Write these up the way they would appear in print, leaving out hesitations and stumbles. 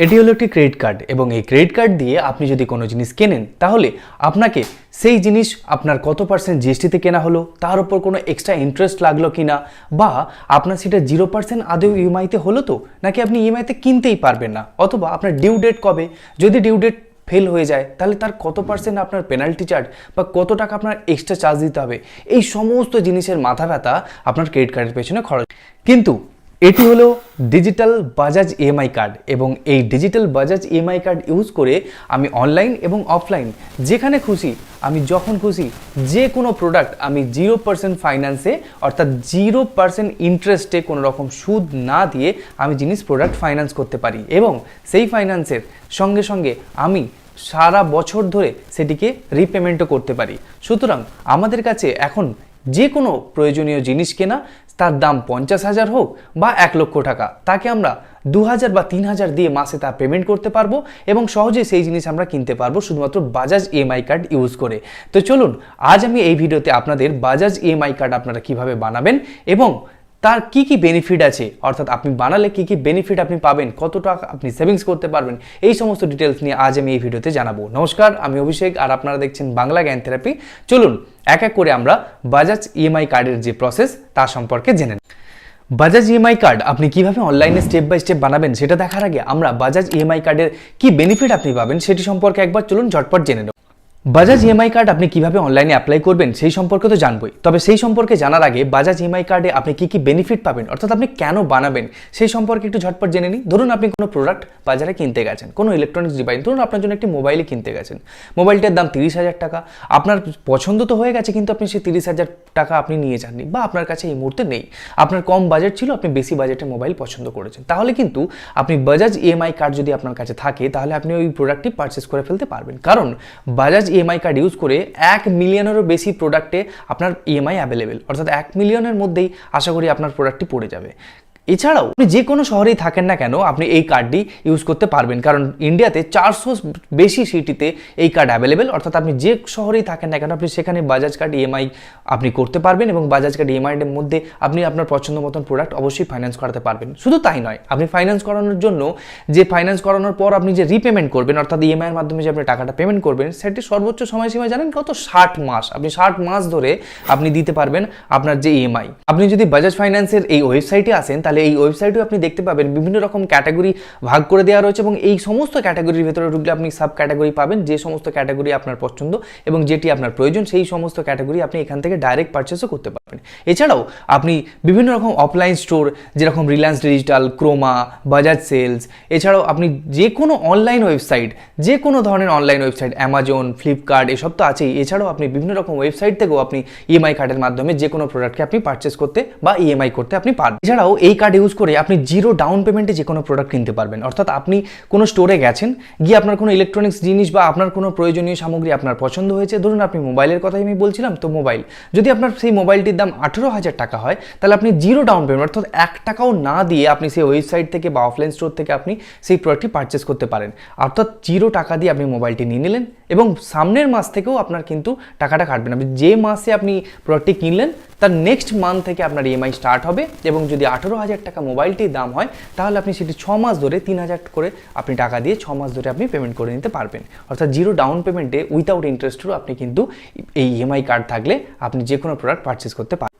এটি হলো একটি ক্রেডিট কার্ড এবং এই ক্রেডিট কার্ড দিয়ে আপনি যদি কোনো জিনিস কেনেন তাহলে আপনাকে সেই জিনিস আপনার কত পার্সেন্ট জিএসটিতে কেনা হলো, তার উপর কোনো এক্সট্রা ইন্টারেস্ট লাগলো কিনা, বা আপনার সেটা 0% আদৌ ইএমআইতে হলো তো, নাকি আপনি ইএমআইতে কিনতেই পারবেন না, অথবা আপনার ডিউ ডেট কবে, যদি ডিউ ডেট ফেল হয়ে যায় তাহলে তার কত পার্সেন্ট আপনার পেনাল্টি চার্জ বা কত টাকা আপনার এক্সট্রা চার্জ দিতে হবে, এই সমস্ত জিনিসের মাথা ব্যথা আপনার ক্রেডিট কার্ডের পেছনে খরচ। কিন্তু এটি হলো ডিজিটাল বাজাজ ইএমআই কার্ড এবং এই digital Bajaj EMI card use করে আমি অনলাইন এবং অফলাইন যেখানে খুশি, আমি যখন খুশি যে কোনো প্রোডাক্ট আমি 0% ফাইন্যান্সে অর্থাৎ 0% ইন্টারেস্টে কোনো রকম সুদ না দিয়ে আমি জিনিস প্রোডাক্ট ফাইন্যান্স করতে পারি এবং সেই ফাইন্যান্সের সঙ্গে সঙ্গে আমি সারা বছর ধরে সেটিকে রিপেমেন্টও করতে পারি। সুতরাং আমাদের কাছে এখন যে কোনো প্রয়োজনীয় জিনিস কেনা, তার দাম 50,000 হোক বা 1 লক্ষ টাকা, তাকে আমরা 2,000 বা 3,000 দিয়ে মাসে তা পেমেন্ট করতে পারবো এবং সহজে সেই জিনিস আমরা কিনতে পারবো শুধুমাত্র বাজাজ ইএমআই কার্ড ইউজ করে। তো চলুন আজ আমি এই ভিডিওতে আপনাদের বাজাজ ইএমআই কার্ড আপনারা কিভাবে বানাবেন এবং তার কি কি বেনিফিট আছে, অর্থাৎ আপনি বানালে কি কি বেনিফিট আপনি পাবেন, কত টাকা আপনি সেভিংস করতে পারবেন, এই সমস্ত ডিটেলস নিয়ে আজ আমি এই ভিডিওতে জানাবো। নমস্কার, আমি অভিষেক আর আপনারা দেখছেন বাংলা জ্ঞান থেরাপি। চলুন এক এক করে আমরা বাজাজ ইএমআই কার্ডের যে প্রসেস তার সম্পর্কে জেনে নিই। বাজাজ ইএমআই কার্ড আপনি কিভাবে অনলাইনে স্টেপ বাই স্টেপ বানাবেন সেটা দেখার আগে আমরা বাজাজ ইএমআই কার্ডের কি বেনিফিট আপনি পাবেন সেটি সম্পর্কে একবার চলুন ঝটপট জেনে নেব। বাজাজ ইএমআই কার্ড আপনি কিভাবে অনলাইনে অ্যাপ্লাই করবেন সেই সম্পর্কে তো জানবই, তবে সেই সম্পর্কে জানার আগে বাজাজ ইএমআই কার্ডে আপনি কি কি বেনিফিট পাবেন অর্থাৎ আপনি কেন বানাবেন সেই সম্পর্কে একটু ঝটপট জেনে নিই। ধরুন আপনি কোনো প্রোডাক্ট বাজারে কিনতে গেছেন, কোনো ইলেকট্রনিক্স ডিভাইস, ধরুন আপনার জন্য একটি মোবাইলই কিনতে গেছেন, মোবাইলটার দাম 30,000 টাকা, আপনার পছন্দ তো হয়ে গেছে কিন্তু আপনি সেই 30,000 টাকা আপনি নিয়ে যাননি বা আপনার কাছে এই মুহূর্তে নেই, আপনার কম বাজেট ছিল, আপনি বেশি বাজেটের মোবাইল পছন্দ করেছেন, তাহলে কিন্তু আপনি বাজাজ ইএমআই কার্ড যদি আপনার কাছে থাকে তাহলে আপনি ওই প্রোডাক্টটি পারচেস করে ফেলতে পারবেন, কারণ বাজাজ ইএমআই কার্ড ইউজ করে 1 মিলিয়নেরও বেশি প্রোডাক্টে আপনার ইএমআই অ্যাভেলেবেল, অর্থাৎ 1 মিলিয়নের মধ্যেই আশা করি আপনার প্রোডাক্টটি পড়ে যাবে। এছাড়াও আপনি যে কোনো শহরেই থাকেন না কেন আপনি এই কার্ডটি ইউজ করতে পারবেন, কারণ ইন্ডিয়াতে 400 বেশি সিটিতে এই কার্ড অ্যাভেলেবেল, অর্থাৎ আপনি যে শহরেই থাকেন না কেন আপনি সেখানে বাজাজ কার্ড ইএমআই আপনি করতে পারবেন এবং বাজাজ কার্ড ইএমআইয়ের মধ্যে আপনি আপনার পছন্দ মতন প্রোডাক্ট অবশ্যই ফাইন্যান্স করাতে পারবেন। শুধু তাই নয়, আপনি ফাইন্যান্স করানোর জন্য যে ফাইন্যান্স করানোর পর আপনি যে রিপেমেন্ট করবেন অর্থাৎ ইএমআইয়ের মাধ্যমে যে আপনি টাকাটা পেমেন্ট করবেন সেটি সর্বোচ্চ সময়সীমা জানেন কত? 60 মাস। আপনি 60 মাস ধরে আপনি দিতে পারবেন আপনার যে ইএমআই। আপনি যদি বাজাজ ফাইন্যান্সের এই ওয়েবসাইটে আসেন তাহলে এই ওয়েবসাইটেও আপনি দেখতে পাবেন বিভিন্ন রকম ক্যাটাগরি ভাগ করে দেওয়া রয়েছে এবং এই সমস্ত ক্যাটাগরির ভেতরে ঢুকলে আপনি সাব ক্যাটাগরি পাবেন, যে সমস্ত ক্যাটাগরি আপনার পছন্দ এবং যেটি আপনার প্রয়োজন সেই সমস্ত ক্যাটাগরি আপনি এখান থেকে ডাইরেক্ট পারচেসও করতে পারবেন। এছাড়াও আপনি বিভিন্ন রকম অফলাইন স্টোর যেরকম রিলায়েন্স ডিজিটাল, ক্রোমা, বাজাজ সেলস, এছাড়াও আপনি যে কোনো অনলাইন ওয়েবসাইট, যে কোনো ধরনের অনলাইন ওয়েবসাইট, অ্যামাজন, ফ্লিপকার্ট এসব তো আছেই, এছাড়াও আপনি বিভিন্ন রকম ওয়েবসাইট থেকেও আপনি ইএমআই কার্ডের মাধ্যমে যে কোনো প্রোডাক্টকে আপনি পারচেস করতে বা ইএমআই করতে আপনি পারবেন। এছাড়াও এই কার্ড ইউজ করে আপনি 0 ডাউন পেমেন্টে যে কোনো প্রোডাক্ট কিনতে পারবেন, অর্থাৎ আপনি কোনো স্টোরে গেছেন, গিয়ে আপনার কোনো ইলেকট্রনিক্স জিনিস বা আপনার কোনো প্রয়োজনীয় সামগ্রী আপনার পছন্দ হয়েছে, ধরুন আপনি মোবাইলের কথাই আমি বলছিলাম, তো মোবাইল যদি আপনার সেই মোবাইলটির দাম 18,000 টাকা হয় তাহলে আপনি 0 ডাউন পেমেন্ট অর্থাৎ 1 টাকাও না দিয়ে আপনি সেই ওয়েবসাইট থেকে বা অফলাইন স্টোর থেকে আপনি সেই প্রোডাক্টটি পারচেস করতে পারেন, অর্থাৎ 0 টাকা দিয়ে আপনি মোবাইলটি নিয়ে নিলেন এবং সামনের মাস থেকেও আপনার কিন্তু টাকাটা কাটবেন। আপনি যে মাসে আপনি প্রোডাক্টটি কিনলেন তার নেক্সট মান্থ থেকে আপনার ইএমআই স্টার্ট হবে এবং যদি 18,000 টাকা মোবাইলটির দাম হয় তাহলে আপনি সেটি 6 মাস ধরে 3,000 করে আপনি টাকা দিয়ে 6 মাস ধরে আপনি পেমেন্ট করে নিতে পারবেন, অর্থাৎ 0 ডাউন পেমেন্টে উইথাউট ইন্টারেস্টেরও আপনি কিন্তু এই ইএমআই কার্ড থাকলে আপনি যে কোনো প্রোডাক্ট পারচেস করতে পারবেন।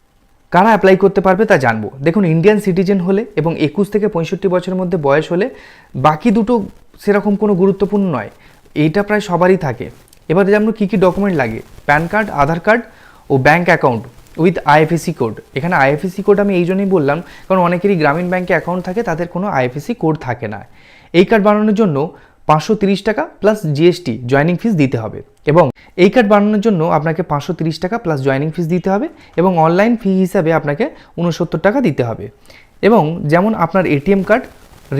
কারা অ্যাপ্লাই করতে পারবে তা জানবো। দেখুন, ইন্ডিয়ান সিটিজেন হলে এবং 21 থেকে 65 বছরের মধ্যে বয়স হলে, বাকি দুটো সেরকম কোনো গুরুত্বপূর্ণ নয়, এইটা প্রায় সবারই থাকে। এবার যেমন কী কী ডকুমেন্ট লাগে, প্যান কার্ড, আধার কার্ড ও bank account with IFSC code. এখানে আইএফএসসি কোড আমি এই জন্যই বললাম কারণ অনেকেরই গ্রামীণ ব্যাঙ্কে অ্যাকাউন্ট থাকে, তাদের কোনো আইএফএসসি কোড থাকে না। এই কার্ড বানানোর জন্য 530 টাকা প্লাস জিএসটি জয়েনিং ফিস দিতে হবে এবং এই কার্ড বানানোর জন্য আপনাকে 530 টাকা প্লাস জয়েনিং ফিস দিতে হবে এবং অনলাইন ফি হিসাবে আপনাকে 69 টাকা দিতে হবে। এবং যেমন আপনার এটিএম কার্ড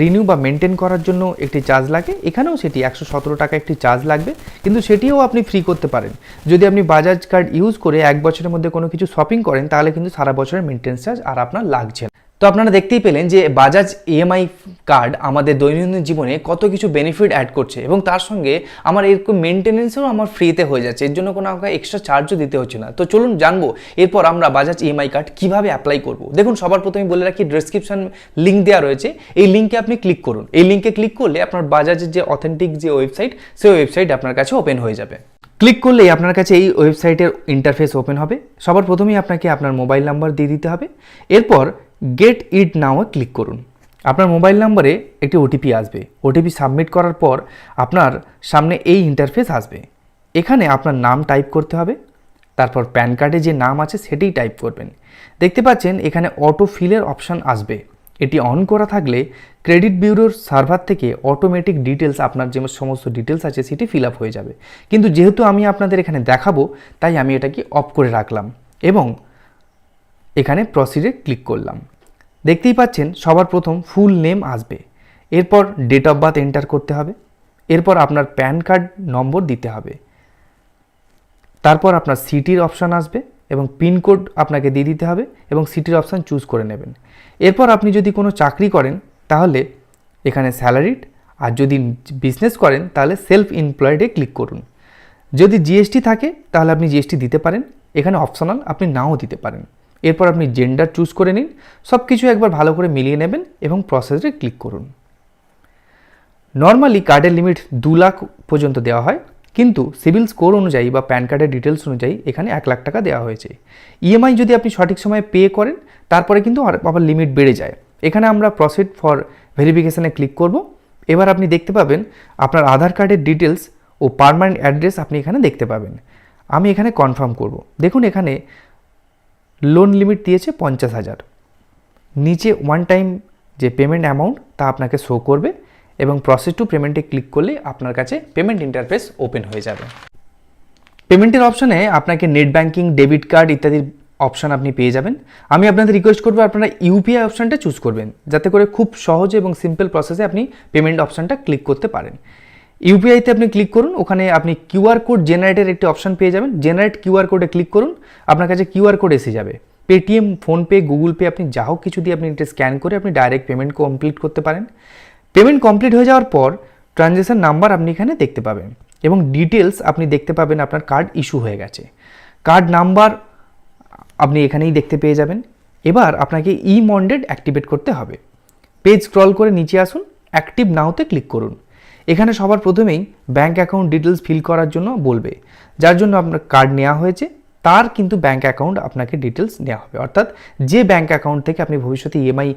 রিনিউ বা মেনটেন করার জন্য একটি চার্জ লাগে, এখানেও সেটি 117 টাকা একটি চার্জ লাগবে, কিন্তু সেটিও আপনি ফ্রি করতে পারেন। যদি আপনি বাজাজ কার্ড ইউজ করে 1 বছরের মধ্যে কোনো কিছু শপিং করেন তাহলে কিন্তু সারা বছরের মেনটেন্স চার্জ আর আপনার লাগছে না। তো আপনারা দেখতেই পেলেন যে বাজাজ ইএমআই কার্ড আমাদের দৈনন্দিন জীবনে কত কিছু বেনিফিট অ্যাড করছে এবং তার সঙ্গে আমার এরকম মেনটেনেন্সও আমার ফ্রিতে হয়ে যাচ্ছে, এর জন্য কোনো আমাকে এক্সট্রা চার্জও দিতে হচ্ছে না। তো চলুন জানবো এরপর আমরা বাজাজ ইএমআই কার্ড কীভাবে অ্যাপ্লাই করব। দেখুন, সবার প্রথমে বলে রাখি, ডেসক্রিপশন লিঙ্ক দেওয়া রয়েছে, এই লিঙ্কে আপনি ক্লিক করুন। এই লিঙ্কে ক্লিক করলে আপনার বাজাজের যে অথেন্টিক যে ওয়েবসাইট, সেই ওয়েবসাইট আপনার কাছে ওপেন হয়ে যাবে। ক্লিক করলেই আপনার কাছে এই ওয়েবসাইটের ইন্টারফেস ওপেন হবে। সবার প্রথমেই আপনাকে আপনার মোবাইল নাম্বার দিয়ে দিতে হবে। এরপর গেট ইট নাও ক্লিক করুন। আপনার মোবাইল নম্বরে একটি ওটিপি আসবে। ওটিপি সাবমিট করার পর আপনার সামনে এই ইন্টারফেস আসবে। এখানে আপনার নাম টাইপ করতে হবে, তারপর প্যান কার্ডে যে নাম আছে সেটাই টাইপ করবেন। দেখতে পাচ্ছেন এখানে অটো ফিলের অপশান আসবে। এটি অন করা থাকলে ক্রেডিট ব্যুরোর সার্ভার থেকে অটোমেটিক ডিটেলস, আপনার যে সমস্ত ডিটেলস আছে সেটি ফিল আপ হয়ে যাবে। কিন্তু যেহেতু আমি আপনাদের এখানে দেখাবো, তাই আমি এটাকে অফ করে রাখলাম এবং এখানে প্রসিডে ক্লিক করলাম। দেখতেই পাচ্ছেন সবার প্রথম ফুল নেম আসবে, এরপর ডেট অফ বার্থ এন্টার করতে হবে, এরপর আপনার প্যান কার্ড নম্বর দিতে হবে, তারপর আপনার সিটির অপশান আসবে এবং পিনকোড আপনাকে দিয়ে দিতে হবে এবং সিটির অপশান চুজ করে নেবেন। এরপর আপনি যদি কোনো চাকরি করেন তাহলে এখানে স্যালারিড, আর যদি বিজনেস করেন তাহলে সেলফ এমপ্লয়েডে ক্লিক করুন। যদি জিএসটি থাকে তাহলে আপনি জিএসটি দিতে পারেন, এখানে অপশনাল, আপনি নাও দিতে পারেন। এরপর আপনি জেন্ডার চুজ করে নিন, সব কিছু একবার ভালো করে মিলিয়ে নেবেন এবং প্রসেসে ক্লিক করুন। নর্মালি কার্ডের লিমিট 2 লাখ পর্যন্ত দেওয়া হয়, কিন্তু সিভিল স্কোর অনুযায়ী বা প্যান কার্ডের ডিটেলস অনুযায়ী এখানে 1 লাখ টাকা দেওয়া হয়েছে। ইএমআই যদি আপনি সঠিক সময়ে পে করেন তারপরে কিন্তু আবার লিমিট বেড়ে যায়। এখানে আমরা প্রসিড ফর ভেরিফিকেশানে ক্লিক করব। এবার আপনি দেখতে পাবেন আপনার আধার কার্ডের ডিটেলস ও পার্মানেন্ট অ্যাড্রেস আপনি এখানে দেখতে পাবেন। আমি এখানে কনফার্ম করব। দেখুন এখানে লোন লিমিট দিয়েছে 50,000। নিচে ওয়ান টাইম যে পেমেন্ট অ্যামাউন্ট তা আপনাকে শো করবে এবং প্রসেস টু পেমেন্টে ক্লিক করলে আপনার কাছে পেমেন্ট ইন্টারফেস ওপেন হয়ে যাবে। পেমেন্টের অপশানে আপনাকে নেট ব্যাঙ্কিং, ডেবিট কার্ড ইত্যাদির অপশান আপনি পেয়ে যাবেন। আমি আপনাদের রিকোয়েস্ট করবো আপনারা ইউপিআই অপশানটা চুজ করবেন, যাতে করে খুব সহজে এবং সিম্পল প্রসেসে আপনি পেমেন্ট অপশানটা ক্লিক করতে পারেন। ইউপিআইতে আপনি ক্লিক করুন, ওখানে আপনি কিউআর কোড জেনারেটের একটি অপশান পেয়ে যাবেন। জেনারেট কিউআর কোডে ক্লিক করুন, আপনার কাছে কিউআর কোড এসে যাবে। পেটিএম, ফোনপে, গুগল পে, আপনি যা হোক কিছু দিয়ে আপনি এটা স্ক্যান করে আপনি ডাইরেক্ট পেমেন্ট কমপ্লিট করতে পারেন। পেমেন্ট কমপ্লিট হয়ে যাওয়ার পর ট্রানজ্যাকশন নাম্বার আপনি এখানে দেখতে পাবেন এবং ডিটেলস আপনি দেখতে পাবেন আপনার কার্ড ইস্যু হয়ে গেছে। কার্ড নাম্বার আপনি এখানেই দেখতে পেয়ে যাবেন। এবার আপনাকে ই মন্ডেড অ্যাক্টিভেট করতে হবে। পেজ স্ক্রল করে নিচে আসুন, অ্যাক্টিভ নাওতে ক্লিক করুন। এখানে সবার প্রথমেই ব্যাঙ্ক অ্যাকাউন্ট ডিটেলস ফিল করার জন্য বলবে, যার জন্য আপনার কার্ড নেওয়া হয়েছে তার কিন্তু ব্যাঙ্ক অ্যাকাউন্ট আপনাকে ডিটেলস নেওয়া হবে, অর্থাৎ যে ব্যাঙ্ক অ্যাকাউন্ট থেকে আপনি ভবিষ্যতে ইএমআই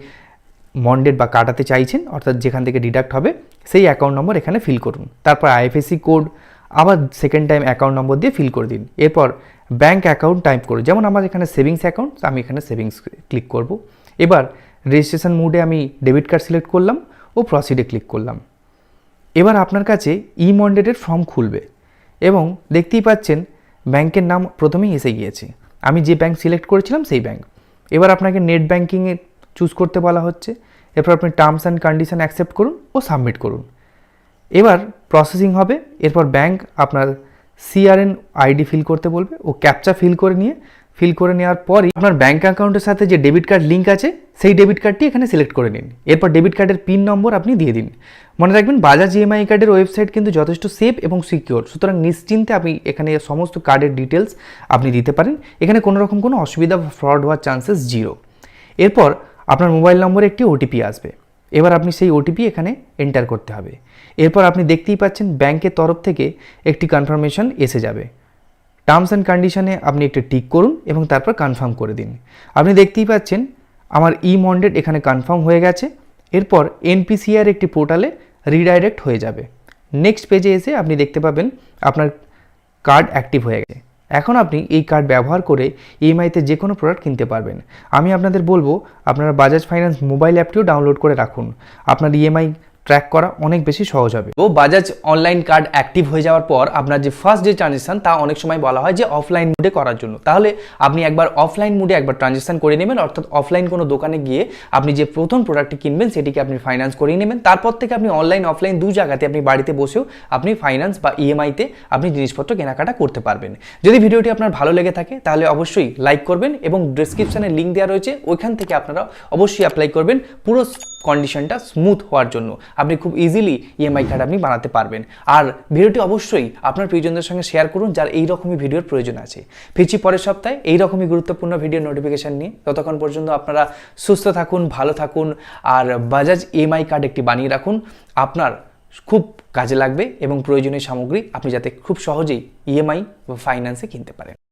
মন্ডেড বা কাটাতে চাইছেন, অর্থাৎ যেখান থেকে ডিডাক্ট হবে সেই অ্যাকাউন্ট নম্বর এখানে ফিল করুন। তারপর আইএফএসসি কোড আবার সেকেন্ড টাইম অ্যাকাউন্ট নম্বর দিয়ে ফিল করে দিন। এরপর ব্যাঙ্ক অ্যাকাউন্ট টাইপ করুন, যেমন আমার এখানে সেভিংস অ্যাকাউন্ট, আমি এখানে সেভিংস ক্লিক করব। এবার রেজিস্ট্রেশন মোডে আমি ডেবিট কার্ড সিলেক্ট করলাম ও প্রসিডে ক্লিক করলাম। এবার আপনার কাছে ই মন্ডেডের ফর্ম খুলবে এবং দেখতেই পাচ্ছেন ব্যাংকের নাম প্রথমেই এসে গিয়েছে। আমি যে ব্যাংক সিলেক্ট করেছিলাম সেই ব্যাংক। এবার আপনাকে নেট ব্যাঙ্কিংয়ে চুজ করতে বলা হচ্ছে। এরপর আপনি টার্মস অ্যান্ড কন্ডিশন অ্যাকসেপ্ট করুন ও সাবমিট করুন। এবার প্রসেসিং হবে। এরপর ব্যাংক আপনার সিআরএন আইডি ফিল করতে বলবে ও ক্যাপচা ফিল করে নেওয়ার পরই আপনার ব্যাঙ্ক অ্যাকাউন্টের সাথে যে ডেবিট কার্ড লিঙ্ক আছে সেই ডেবিট কার্ডটি এখানে সিলেক্ট করে নিন। এরপর ডেবিট কার্ডের পিন নম্বর আপনি দিয়ে দিন। মনে রাখবেন বাজাজ ইএমআই কার্ডের ওয়েবসাইট কিন্তু যথেষ্ট সেফ এবং সিকিওর, সুতরাং নিশ্চিন্তে আপনি এখানে সমস্ত কার্ডের ডিটেলস আপনি দিতে পারেন। এখানে কোনো রকম কোনো অসুবিধা বা ফ্রড হওয়ার চান্সেস 0। এরপর আপনার মোবাইল নম্বরে একটি ওটিপি আসবে। এবার আপনি সেই ওটিপি এখানে এন্টার করতে হবে। এরপর আপনি দেখতেই পাচ্ছেন ব্যাংকের তরফ থেকে একটি কনফার্মেশন এসে যাবে। টার্মস অ্যান্ড কন্ডিশনে আপনি একটু টিক করুন এবং তারপর কনফার্ম করে দিন। আপনি দেখতেই পাচ্ছেন আমার ই মন্ডেড এখানে কনফার্ম হয়ে গেছে। এরপর এনপিসিআর একটি পোর্টালে রিডাইরেক্ট হয়ে যাবে। নেক্সট পেজে এসে আপনি দেখতে পাবেন আপনার কার্ড অ্যাক্টিভ হয়ে গেছে। এখন আপনি এই কার্ড ব্যবহার করে ইএমআইতে যে কোনো প্রোডাক্ট কিনতে পারবেন। আমি আপনাদের বলবো আপনারা বাজাজ ফাইন্যান্স মোবাইল অ্যাপটিও ডাউনলোড করে রাখুন। আপনার ইএমআই ট্র্যাক করা অনেক বেশি সহজ হবে। তো বাজাজ অনলাইন কার্ড অ্যাক্টিভ হয়ে যাওয়ার পর আপনার যে ফার্স্ট যে ট্রানজেকশন তা অনেক সময় বলা হয় যে অফলাইন মোডে করার জন্য। তাহলে আপনি একবার অফলাইন মোডে একবার ট্রানজেকশন করে নেবেন, অর্থাৎ অফলাইন কোনো দোকানে গিয়ে আপনি যে প্রথম প্রোডাক্টটি কিনবেন সেটিকে আপনি ফাইন্যান্স করিয়ে নেবেন। তারপর থেকে আপনি অনলাইন অফলাইন দু জায়গাতে আপনি বাড়িতে বসেও আপনি ফাইন্যান্স বা ইএমআইতে আপনি জিনিসপত্র কেনাকাটা করতে পারবেন। যদি ভিডিওটি আপনার ভালো লেগে থাকে তাহলে অবশ্যই লাইক করবেন এবং ডেসক্রিপশনে লিঙ্ক দেওয়া রয়েছে, ওইখান থেকে আপনারা অবশ্যই অ্যাপ্লাই করবেন পুরো কন্ডিশনটা স্মুথ হওয়ার জন্য। আপনি খুব ইজিলি ইএমআই কার্ড আপনি বানাতে পারবেন। আর ভিডিওটি অবশ্যই আপনার প্রিয়জনদের সঙ্গে শেয়ার করুন যার এইরকমই ভিডিওর প্রয়োজন আছে। ফিরছি পরের সপ্তাহে এইরকমই গুরুত্বপূর্ণ ভিডিও নোটিফিকেশন নিয়ে। ততক্ষণ পর্যন্ত আপনারা সুস্থ থাকুন, ভালো থাকুন, আর বাজাজ ইএমআই কার্ড একটি বানিয়ে রাখুন। আপনার খুব কাজে লাগবে এবং প্রয়োজনীয় সামগ্রী আপনি যাতে খুব সহজেই ইএমআই বা ফাইন্যান্সে কিনতে পারেন।